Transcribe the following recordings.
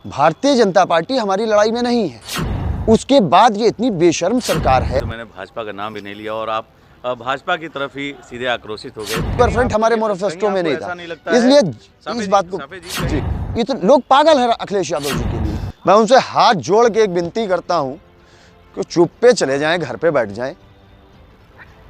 Bharatiya Janata party हमारी लड़ाई में नहीं है। उसके बाद ये इतनी बेशर्म सरकार है। तो मैंने भाजपा का नाम भी नहीं लिया और आप भाजपा की तरफ ही सीधे आक्रोशित हो गए। परसेंट हमारे मैनिफेस्टो में नहीं था, नहीं इसलिए इस बात को जी, ये तो लोग पागल है अखिलेश यादव जी के लिए। मैं उनसे हाथ जोड़ के एक विनती करता हूँ कि चुप पे चले जाएं, घर पे बैठ जाएं,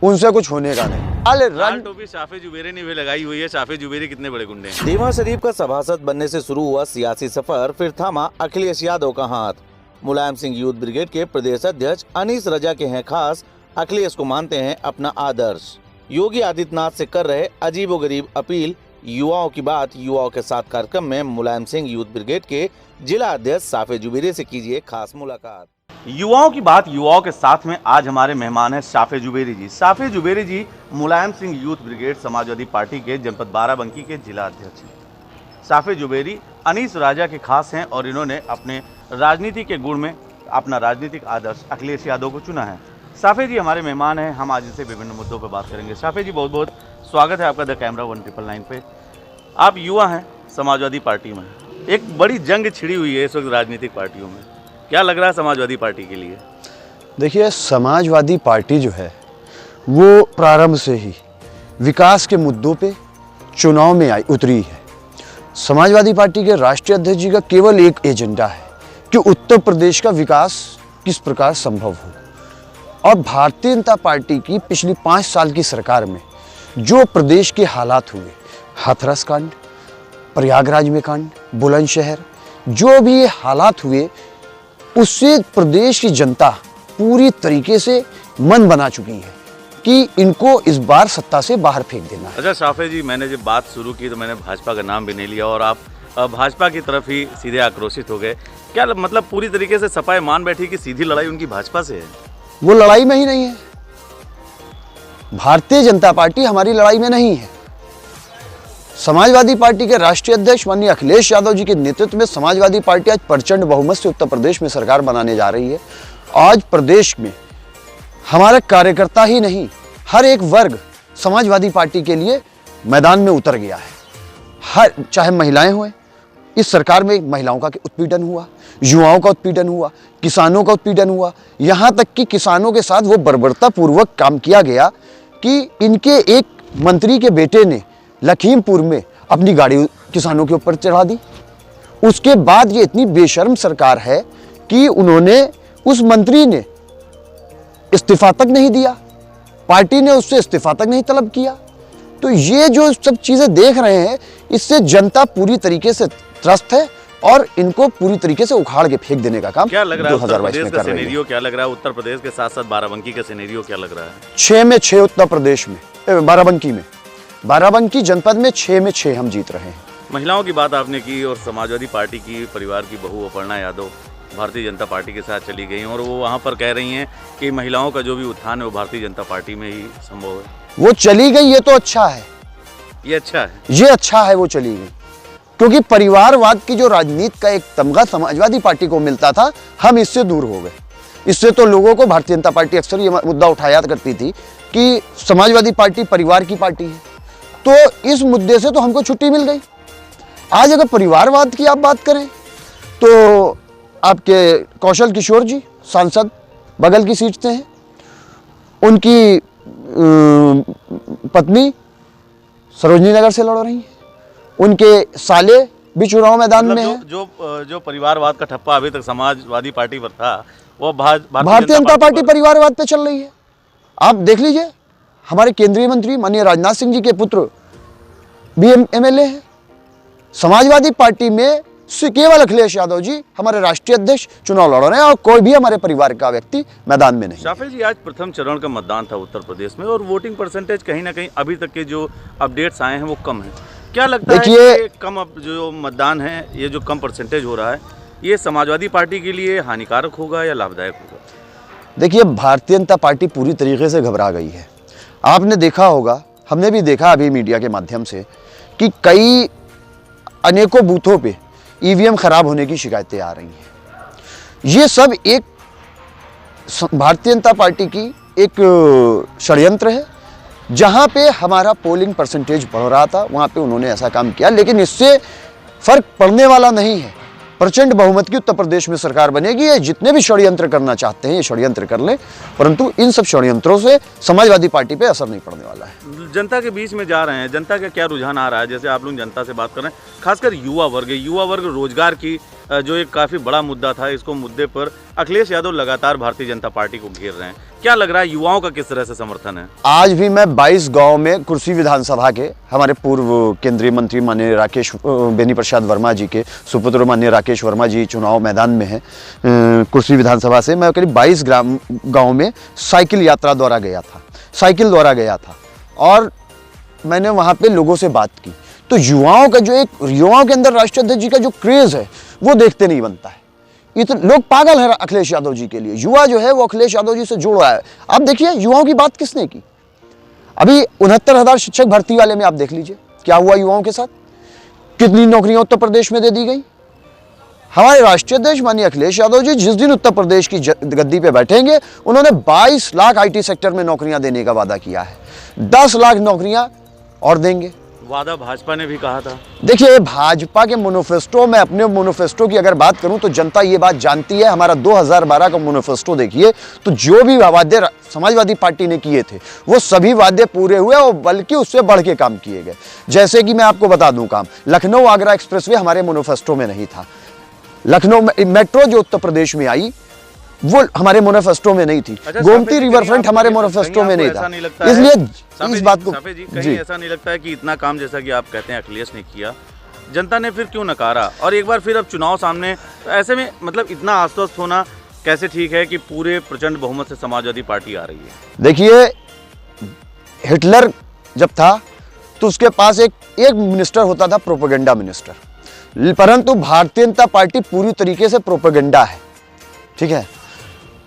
उनसे कुछ होने का नहीं। लाल टोपी शाफे जुबेरी ने भी लगाई हुई है। शाफे जुबेरी कितने बड़े गुंडे हैं। दीवान शरीफ का सभासद बनने से शुरू हुआ सियासी सफर फिर थामा अखिलेश यादव का हाथ। मुलायम सिंह यूथ ब्रिगेड के प्रदेश अध्यक्ष अनीस रजा के हैं खास, अखिलेश को मानते हैं अपना आदर्श। योगी आदित्यनाथ से कर रहे अजीबोगरीब अपील, युवाओं की बात युवाओं के साथ कार्यक्रम में मुलायम सिंह यूथ ब्रिगेड के जिला अध्यक्ष शाफे जुबेरी से कीजिए खास मुलाकात। युवाओं की बात युवाओं के साथ में आज हमारे मेहमान हैं Shafe Zuberi ji. Shafe Zuberi ji Mulayam Singh youth brigade Samajwadi party के जनपद बाराबंकी के जिला अध्यक्ष हैं। शाफे जुबेरी अनीस राजा के खास हैं और इन्होंने अपने राजनीति के गुण में अपना राजनीतिक आदर्श अखिलेश यादव को चुना है। शाफे जी हमारे मेहमान हैं, हम आज इनसे विभिन्न मुद्दों पर बात करेंगे। शाफे जी बहुत बहुत स्वागत है आपका द कैमरा 1999 पे। आप युवा हैं समाजवादी पार्टी में, एक बड़ी जंग छिड़ी हुई है इस वक्त राजनीतिक पार्टियों में, क्या लग रहा है समाजवादी पार्टी के लिए? देखिए, समाजवादी पार्टी जो है वो प्रारंभ से ही विकास के मुद्दों पे चुनाव में उतरी है। समाजवादी पार्टी के राष्ट्रीय अध्यक्ष जी का केवल एक एजेंडा है कि उत्तर प्रदेश का विकास किस प्रकार संभव हो। और भारतीय जनता पार्टी की पिछली 5 साल की सरकार में जो प्रदेश के हालात हुए, हाथरस कांड, प्रयागराज में कांड, बुलंदशहर, जो भी ये हालात हुए, उससे प्रदेश की जनता पूरी तरीके से मन बना चुकी है कि इनको इस बार सत्ता से बाहर फेंक देना है। अच्छा शाफे जी, मैंने जब बात शुरू की तो मैंने भाजपा का नाम भी नहीं लिया और आप भाजपा की तरफ ही सीधे आक्रोशित हो गए। क्या मतलब पूरी तरीके से सपाए मान बैठी कि सीधी लड़ाई उनकी भाजपा से है? वो लड़ाई में ही नहीं है। भारतीय जनता पार्टी हमारी लड़ाई में नहीं है। समाजवादी पार्टी के राष्ट्रीय अध्यक्ष माननीय अखिलेश यादव जी के नेतृत्व में समाजवादी पार्टी आज प्रचंड बहुमत से उत्तर प्रदेश में सरकार बनाने जा रही है। आज प्रदेश में हमारे कार्यकर्ता ही नहीं, हर एक वर्ग समाजवादी पार्टी के लिए मैदान में उतर गया है। चाहे महिलाएं हों, इस सरकार में महिलाओं का उत्पीड़न हुआ, युवाओं का उत्पीड़न हुआ, किसानों का उत्पीड़न हुआ, यहाँ तक कि किसानों के साथ वो बर्बरतापूर्वक काम किया गया कि इनके एक मंत्री के बेटे ने लखीमपुर में अपनी गाड़ी किसानों के ऊपर चढ़ा दी। उसके बाद ये इतनी बेशर्म सरकार है कि उन्होंने, उस मंत्री ने इस्तीफा तक नहीं दिया, पार्टी ने उससे इस्तीफा तक नहीं तलब किया। तो ये जो सब चीजें देख रहे हैं, इससे जनता पूरी तरीके से त्रस्त है और इनको पूरी तरीके से उखाड़ के फेंक देने का काम क्या लग रहा है 2022 में कर रही है। क्या लग रहा है उत्तर प्रदेश के साथ साथ बाराबंकी का सिनेरियो क्या लग रहा है? 6 में 6 उत्तर प्रदेश में, बाराबंकी जनपद में 6 में 6 हम जीत रहे हैं। महिलाओं की बात आपने की और समाजवादी पार्टी की परिवार की बहू अपर्णा यादव भारतीय जनता पार्टी के साथ चली गई और वो वहाँ पर कह रही हैं कि महिलाओं का जो भी उत्थान है वो भारतीय जनता पार्टी में ही संभव है। वो चली गई, ये तो अच्छा है, ये अच्छा है, ये अच्छा है वो चली गई, क्योंकि परिवारवाद की जो राजनीति का एक तमगा समाजवादी पार्टी को मिलता था, हम इससे दूर हो गए। इससे तो लोगों को भारतीय जनता पार्टी अक्सर ये मुद्दा उठाया करती थी कि समाजवादी पार्टी परिवार की पार्टी है, तो इस मुद्दे से तो हमको छुट्टी मिल गई। आज अगर परिवारवाद की आप बात करें तो आपके कौशल किशोर जी सांसद बगल की सीट से हैं, उनकी पत्नी सरोजनी नगर से लड़ रही हैं, उनके साले भी चुनाव मैदान में हैं। जो परिवारवाद का ठप्पा अभी तक समाजवादी पार्टी पर था वो भारतीय जनता पार्टी परिवारवाद पे चल रही है। आप देख लीजिए, हमारे केंद्रीय मंत्री माननीय राजनाथ सिंह जी के पुत्र भी एमएलए हैं। समाजवादी पार्टी में से केवल अखिलेश यादव जी हमारे राष्ट्रीय अध्यक्ष चुनाव लड़ रहे हैं और कोई भी हमारे परिवार का व्यक्ति मैदान में नहीं। शाफे जी, आज प्रथम चरण का मतदान था उत्तर प्रदेश में और वोटिंग परसेंटेज कहीं ना कहीं अभी तक के जो अपडेट्स आए हैं वो कम है। क्या लगता है कि कम अब जो मतदान है, ये जो कम परसेंटेज हो रहा है, ये समाजवादी पार्टी के लिए हानिकारक होगा या लाभदायक होगा? देखिए, भारतीय जनता पार्टी पूरी तरीके से घबरा गई है। आपने देखा होगा, हमने भी देखा अभी मीडिया के माध्यम से कि कई अनेकों बूथों पे ईवीएम खराब होने की शिकायतें आ रही हैं। ये सब एक भारतीय जनता पार्टी की एक षड्यंत्र है। जहाँ पे हमारा पोलिंग परसेंटेज बढ़ रहा था, वहाँ पे उन्होंने ऐसा काम किया, लेकिन इससे फर्क पड़ने वाला नहीं है। प्रचंड बहुमत की उत्तर प्रदेश में सरकार बनेगी। ये जितने भी षड्यंत्र करना चाहते हैं ये षड्यंत्र कर लें, परंतु इन सब षड्यंत्रों से समाजवादी पार्टी पे असर नहीं पड़ने वाला है। जनता के बीच में जा रहे हैं, जनता का क्या रुझान आ रहा है? जैसे आप लोग जनता से बात कर रहे हैं, खासकर युवा वर्ग रोजगार की जो एक काफ़ी बड़ा मुद्दा था, इसको मुद्दे पर अखिलेश यादव लगातार भारतीय जनता पार्टी को घेर रहे हैं। क्या लग रहा है, युवाओं का किस तरह से समर्थन है? आज भी मैं 22 गांव में कुर्सी विधानसभा के हमारे पूर्व केंद्रीय मंत्री माननीय राकेश बेनी प्रसाद वर्मा जी के सुपुत्र माननीय राकेश वर्मा जी चुनाव मैदान में हैं। कुर्सी विधानसभा से मैं करीब 22 गांव में साइकिल यात्रा द्वारा गया था और मैंने वहाँ पे लोगों से बात की। तो युवाओं के अंदर राष्ट्रीय अध्यक्ष जी का जो क्रेज है वो देखते नहीं बनता है। इतने लोग पागल हैं अखिलेश यादव जी के लिए। युवा जो है वो अखिलेश यादव जी से जुड़ रहा है। आप देखिए युवाओं की बात किसने की? अभी 69,000 शिक्षक भर्ती वाले में आप देख लीजिए क्या हुआ युवाओं के साथ। कितनी नौकरियां उत्तर प्रदेश में दे दी गई। हमारे राष्ट्रीय अध्यक्ष माननीय अखिलेश यादव जी जिस दिन उत्तर प्रदेश की गद्दी पे बैठेंगे उन्होंने 22 लाख IT सेक्टर में नौकरियां देने का वादा किया है। 10 लाख नौकरियां और देंगे। वादा भाजपा ने भी कहा था। देखिए भाजपा के मैनिफेस्टो में, अपने मैनिफेस्टो की अगर बात करूं तो जनता ये बात जानती है। हमारा 2012 का मैनिफेस्टो देखिए तो जो भी वादे समाजवादी पार्टी ने किए थे वो सभी वादे पूरे हुए और बल्कि उससे बढ़ के काम किए गए। जैसे कि मैं आपको बता दूं काम, लखनऊ आगरा एक्सप्रेसवे हमारे मैनिफेस्टो में नहीं था। लखनऊ मेट्रो जो उत्तर प्रदेश में आई वो हमारे मैनिफेस्टो में नहीं थी। गोमती रिवर फ्रंट हमारे मैनिफेस्टो में नहीं था। इसलिए इस बात को कहीं ऐसा नहीं लगता है कि इतना काम जैसा कि आप कहते हैं अखिलेश ने किया, जनता ने फिर क्यों नकारा? और एक बार फिर अब चुनाव सामने, तो ऐसे में मतलब इतना आश्वस्त होना कैसे ठीक है कि पूरे प्रचंड बहुमत से समाजवादी पार्टी आ रही है? देखिए हिटलर जब था तो उसके पास एक मिनिस्टर होता था, प्रोपेगेंडा मिनिस्टर। परंतु भारतीय जनता पार्टी पूरी तरीके से प्रोपेगेंडा है, ठीक है।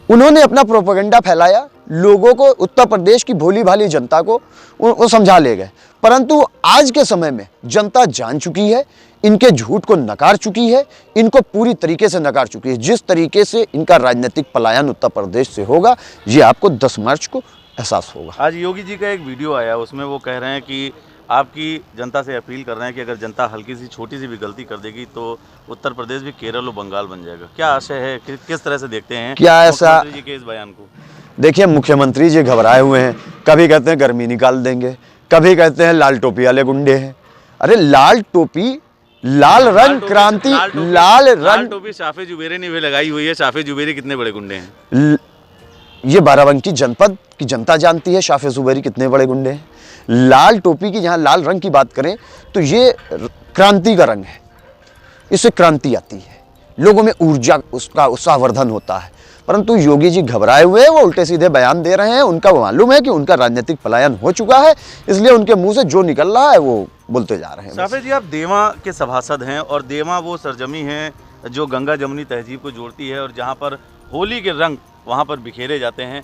उन्होंने अपना प्रोपेगेंडा फैलाया, लोगों को, उत्तर प्रदेश की भोली भाली जनता को वो समझा ले गए। परंतु आज के समय में जनता जान चुकी है, इनके झूठ को नकार चुकी है, इनको पूरी तरीके से नकार चुकी है। जिस तरीके से इनका राजनीतिक पलायन उत्तर प्रदेश से होगा ये आपको 10 मार्च को एहसास होगा। आज योगी जी का एक वीडियो आया, उसमें वो कह रहे हैं कि आपकी जनता से अपील कर रहे हैं कि अगर जनता हल्की सी छोटी सी भी गलती कर देगी तो उत्तर प्रदेश भी केरल और बंगाल बन जाएगा। क्या आशय है, किस तरह से देखते हैं क्या ऐसा मुख्यमंत्री जी के इस बयान को? देखिए मुख्यमंत्री जी घबराए हुए हैं। कभी कहते हैं गर्मी निकाल देंगे, कभी कहते हैं लाल टोपी वाले गुंडे हैं। अरे लाल टोपी, लाल रंग, क्रांति, लाल टोपी शाफे जुबेरी ने भी लगाई हुई है। शाफे जुबेरी कितने बड़े गुंडे हैं? ये बाराबंकी जनपद की जनता जानती है शाफे जुबेरी कितने बड़े गुंडे हैं। लाल टोपी की, जहाँ लाल रंग की बात करें तो ये क्रांति का रंग है, इससे क्रांति आती है, लोगों में ऊर्जा, उसका उत्साहवर्धन होता है। परंतु योगी जी घबराए हुए हैं, वो उल्टे सीधे बयान दे रहे हैं। उनका मालूम है कि उनका राजनीतिक पलायन हो चुका है, इसलिए उनके मुंह से जो निकल रहा है वो बोलते जा रहे हैं। साफे जी, आप देवा के सभासद हैं और देवा वो सरजमी है जो गंगा जमुनी तहजीब को जोड़ती है और जहाँ पर होली के रंग वहाँ पर बिखेरे जाते हैं।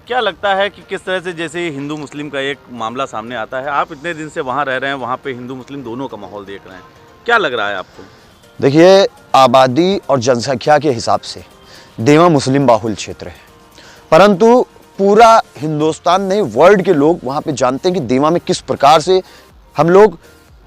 क्या लगता है कि किस तरह से, जैसे हिंदू मुस्लिम का एक मामला सामने आता है, आप इतने दिन से वहाँ रह रहे हैं, वहाँ पे हिंदू मुस्लिम दोनों का माहौल देख रहे हैं, क्या लग रहा है आपको? देखिए आबादी और जनसंख्या के हिसाब से देवा मुस्लिम बाहुल क्षेत्र है, परंतु पूरा हिंदुस्तान नहीं वर्ल्ड के लोग वहाँ पे जानते हैं कि देवा में किस प्रकार से हम लोग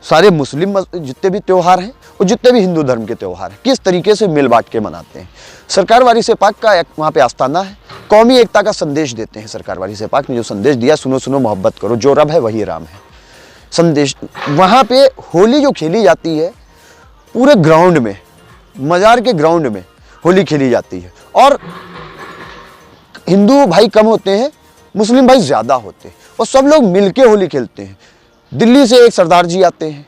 सारे मुस्लिम जितने भी त्यौहार हैं और जितने भी हिंदू धर्म के त्यौहार हैं किस तरीके से मिल बांट के मनाते हैं। सरकार वारी से पाक का वहाँ पे आस्थाना है, कौमी एकता का संदेश देते हैं। सरकार वारी से पाक ने जो संदेश दिया, सुनो सुनो मोहब्बत करो, जो रब है वही राम है, संदेश। वहाँ पे होली जो खेली जाती है पूरे ग्राउंड में, मजार के ग्राउंड में होली खेली जाती है और हिंदू भाई कम होते हैं, मुस्लिम भाई ज़्यादा होते हैं और सब लोग मिलके होली खेलते हैं। दिल्ली से एक सरदार जी आते हैं,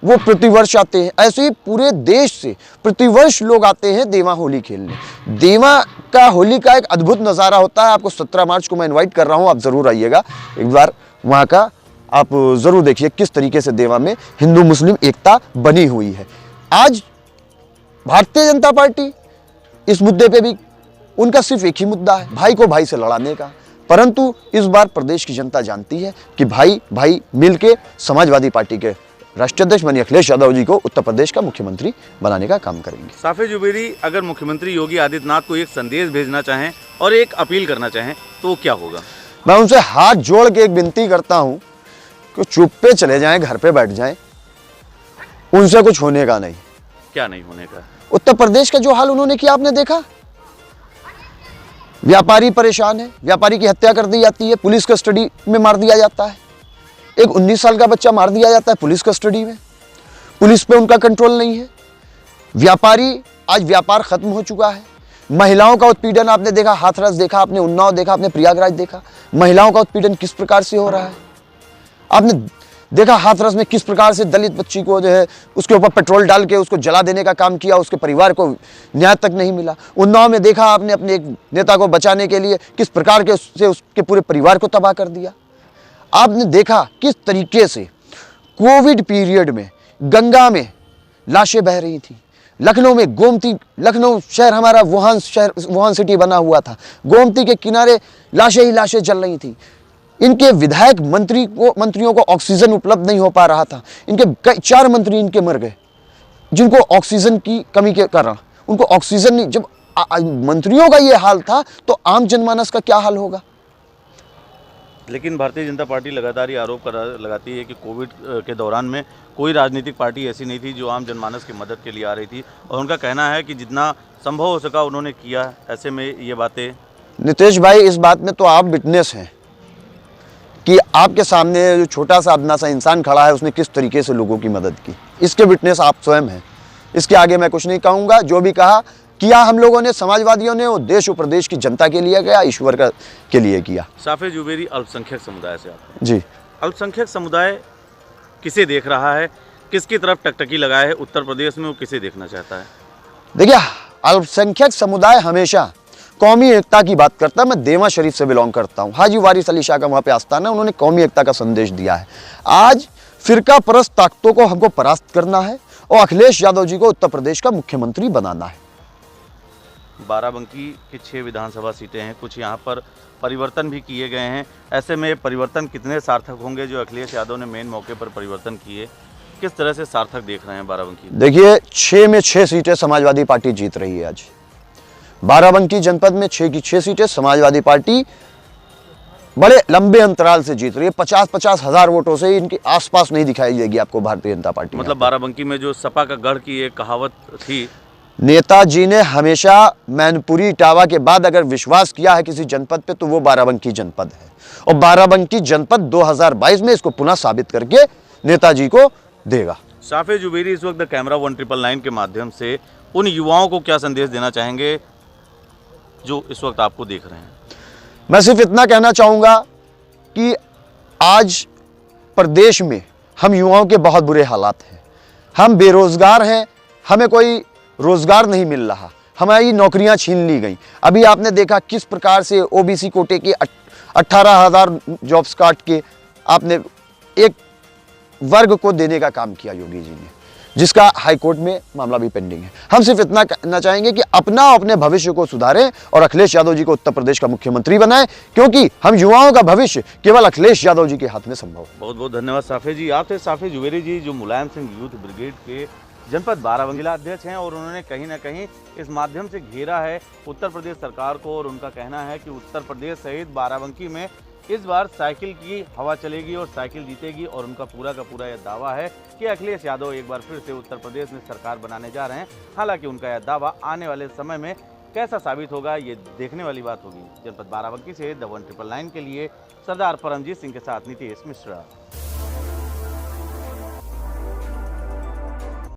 वो प्रतिवर्ष आते हैं। ऐसे ही पूरे देश से प्रतिवर्ष लोग आते हैं देवा होली खेलने। देवा का होली का एक अद्भुत नज़ारा होता है। आपको 17 मार्च को मैं इनवाइट कर रहा हूँ, आप ज़रूर आइएगा एक बार, वहाँ का आप ज़रूर देखिए किस तरीके से देवा में हिंदू मुस्लिम एकता बनी हुई है। आज भारतीय जनता पार्टी इस मुद्दे पे भी, उनका सिर्फ एक ही मुद्दा है, भाई को भाई से लड़ाने का। परंतु इस बार प्रदेश की जनता जानती है कि भाई भाई मिलके समाजवादी पार्टी के राष्ट्रीय अध्यक्ष माननीय अखिलेश यादव जी को उत्तर प्रदेश का मुख्यमंत्री बनाने का काम करेंगे। साफे जुबेरी, अगर मुख्यमंत्री योगी आदित्यनाथ को एक संदेश भेजना चाहें और एक अपील करना चाहें तो क्या होगा? मैं उनसे हाथ जोड़ के एक विनती करता हूँ कि चुप पे चले जाएं, घर पे बैठ जाएं, उनसे कुछ होने का नहीं। क्या नहीं होने का? उत्तर प्रदेश का जो हाल उन्होंने किया आपने देखा। व्यापारी परेशान है, व्यापारी की हत्या कर दी जाती है, पुलिस कस्टडी में मार दिया जाता है। एक 19 साल का बच्चा मार दिया जाता है पुलिस कस्टडी में, पुलिस पे उनका कंट्रोल नहीं है। व्यापारी, आज व्यापार खत्म हो चुका है। महिलाओं का उत्पीड़न आपने देखा, हाथरस देखा आपने, उन्नाव देखा आपने, प्रयागराज देखा, महिलाओं का उत्पीड़न किस प्रकार से हो रहा है। आपने देखा हाथरस में किस प्रकार से दलित बच्ची को जो है उसके ऊपर पेट्रोल डाल के उसको जला देने का काम किया, उसके परिवार को न्याय तक नहीं मिला। उन्नाव में देखा आपने अपने एक नेता को बचाने के लिए किस प्रकार के उससे उसके पूरे परिवार को तबाह कर दिया। आपने देखा किस तरीके से कोविड पीरियड में गंगा में लाशें बह रही थी। लखनऊ में गोमती, लखनऊ शहर हमारा वुहान शहर, वुहान सिटी बना हुआ था, गोमती के किनारे लाशें ही लाशें जल रही थी। इनके विधायक मंत्रियों को ऑक्सीजन उपलब्ध नहीं हो पा रहा था। इनके 4 मंत्री इनके मर गए जिनको ऑक्सीजन की कमी के कारण उनको ऑक्सीजन नहीं। जब मंत्रियों का ये हाल था तो आम जनमानस का क्या हाल होगा। लेकिन भारतीय जनता पार्टी लगातार ये आरोप लगाती है कि कोविड के दौरान में कोई राजनीतिक पार्टी ऐसी नहीं थी जो आम जनमानस की मदद के लिए आ रही थी, और उनका कहना है कि जितना संभव हो सका उन्होंने किया। ऐसे में ये बातें, नितेश भाई, इस बात में तो आप विटनेस हैं कि आपके सामने जो छोटा सा अपना सा इंसान खड़ा है उसने किस तरीके से लोगों की मदद की। इसके विटनेस आप स्वयं हैं। इसके आगे मैं कुछ नहीं कहूँगा। जो भी कहा किया हम लोगों ने, समाजवादियों ने, वो देश और प्रदेश की जनता के लिए किया, ईश्वर के लिए किया। साफे जुबेरी अल्पसंख्यक समुदाय से आप जी, अल्पसंख्यक समुदाय किसे देख रहा है, किसकी तरफ टकटकी लगाए है उत्तर प्रदेश में, वो किसे देखना चाहता है? देखिए, अल्पसंख्यक समुदाय हमेशा कौमी एकता की बात करता है। मैं देवा शरीफ से बिलोंग करता हूँ, हाजी वारिस अली शाह का वहाँ पे आस्थान है, उन्होंने कौमी एकता का संदेश दिया है। आज फिरका परस्त ताकतों को हमको परास्त करना है और अखिलेश यादव जी को उत्तर प्रदेश का मुख्यमंत्री बनाना है। बाराबंकी की 6 विधानसभा सीटें हैं, कुछ यहाँ पर परिवर्तन भी किए गए हैं। ऐसे में परिवर्तन कितने सार्थक होंगे जो अखिलेश यादव ने मेन मौके पर परिवर्तन किए, किस तरह से सार्थक देख रहे हैं बाराबंकी? देखिए, 6 में 6 सीटें समाजवादी पार्टी जीत रही है। आज बाराबंकी जनपद में 6 की 6 सीटें समाजवादी पार्टी बड़े लंबे अंतराल से जीत रही है। 50-50 हज़ार वोटों से इनके आसपास नहीं दिखाई देगी आपको भारतीय जनता पार्टी। मतलब बाराबंकी में जो सपा का गढ़ की एक कहावत थी, नेताजी ने हमेशा मैनपुरी इटावा के बाद अगर विश्वास किया है किसी जनपद पे तो वो बाराबंकी जनपद है, और बाराबंकी जनपद 2022 में इसको पुनः साबित करके नेताजी को देगा। साफे जुबेरी इस वक्त कैमरा 1999 के माध्यम से उन युवाओं को क्या संदेश देना चाहेंगे जो इस वक्त आपको देख रहे हैं? मैं सिर्फ इतना कहना चाहूँगा कि आज प्रदेश में हम युवाओं के बहुत बुरे हालात हैं। हम बेरोजगार हैं, हमें कोई रोजगार नहीं मिल रहा, हमारी नौकरियां छीन ली गई। अभी आपने देखा किस प्रकार से ओबीसी कोटे के 18,000 जॉब्स काट के आपने एक वर्ग को देने का काम किया योगी जी ने, जिसका हाईकोर्ट में मामला भी पेंडिंग है। हम सिर्फ इतना कहना चाहेंगे कि अपने भविष्य को सुधारें और अखिलेश यादव जी को उत्तर प्रदेश का मुख्यमंत्री बनाएं, क्योंकि हम युवाओं का भविष्य केवल अखिलेश यादव जी के हाथ में संभव है। बहुत बहुत धन्यवाद साफे जी। आप थे साफे जुबेरी जी, जो मुलायम सिंह यूथ ब्रिगेड के जनपद बाराबंकी अध्यक्ष हैं, और उन्होंने कहीं ना कहीं इस माध्यम से घेरा है उत्तर प्रदेश सरकार को, और उनका कहना है कि उत्तर प्रदेश सहित बाराबंकी में इस बार साइकिल की हवा चलेगी और साइकिल जीतेगी, और उनका पूरा का पूरा यह दावा है कि अखिलेश यादव एक बार फिर से उत्तर प्रदेश में सरकार बनाने जा रहे हैं। हालांकि उनका यह दावा आने वाले समय में कैसा साबित होगा ये देखने वाली बात होगी। जनपद बाराबंकी से द 1999 के लिए सरदार परमजीत सिंह के साथ नीतीश मिश्रा।